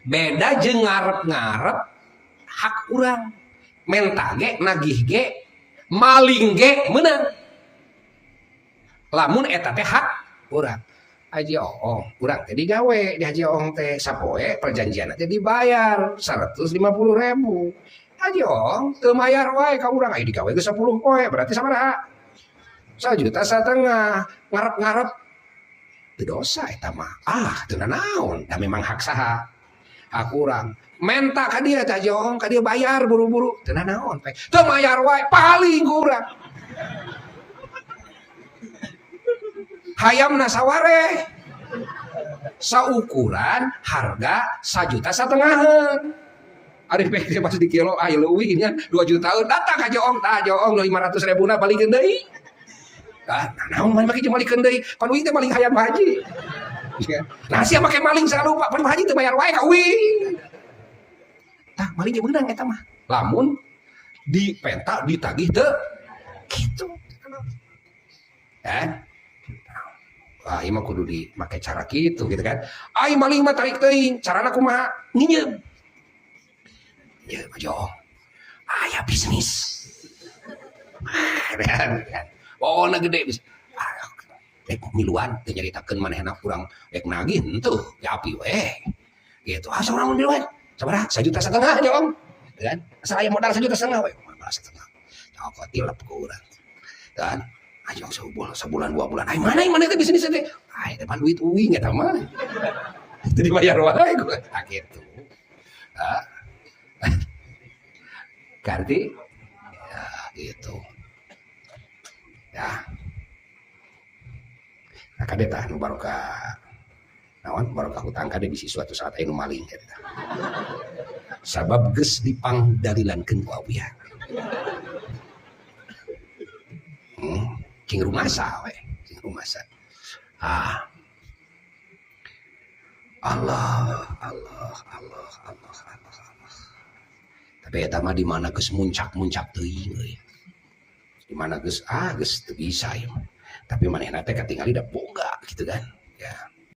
Beda jeung ngarep-ngarep hak urang. Menta ge nagih ge maling ge meunang. Lamun eta teh hak urang. Haji Oong, urang teh digawe di Haji Oong teh sapoe perjanjian teh dibayar 150.000. Haji Oong teu mayar wae ka urang aya digawe ge 10 poe berarti sabaraha? 1,5 juta ngarep-ngarep teu dosa eta mah. Teu naon, da memang hak saha? Hak urang. Menta ka dieu teh Haji Oong ka dieu bayar buru-buru teu naon teh. Teu mayar wae paling ku urang. Hayamna sawareh saukuran harga 1,5 juta. Ari pek pas di kilo aya leuwih nya 2 juta datang ka Joong tah Joong 500.000 na balikeun deui. Naon main make balikeun deui pan uing teh maling hayam haji. Nah sia make maling selalu Pak pan haji teu bayar wae ka uing. Tah maling ge meunang eta mah. Lamun di penta ditagih teu kitu. Ieu mah kudu dimake cara kitu gitu kan. Ai maling mah tarik teuing, carana kumaha? Nginjem. Ya, Jong. Aya bisnis. Pokona gede bis. Rek miluan teu nyaritakeun manehna kurang rek nagih henteu ya api we. Gitu. Asa urang miluan. Sabaraha? 1,5 juta Jong. Kan? Asa aya modal 1,5 juta we. Modal 1,5 juta. Cokot tilep ku urang. Kan? Ajong sebulan 2 bulan. Ai mana teh bisnis teh? Ai teh pan duit uing eta mah. Teu dibayar wae gua. Kitu. Ganti ya gitu. Ya. Nah kade tah nu barokah. Naon barokah hutang kade bisi suatu saat aya nu maling kade tah. Sabab geus dipangdalilankeun ku awiyah. King rumasa we, king rumasa. Allah. Tapi eta mah di mana geus muncak teuing euy. Di mana geus teu bisa ya. Tapi manehna teh katingali da boga gitu kan. Ya.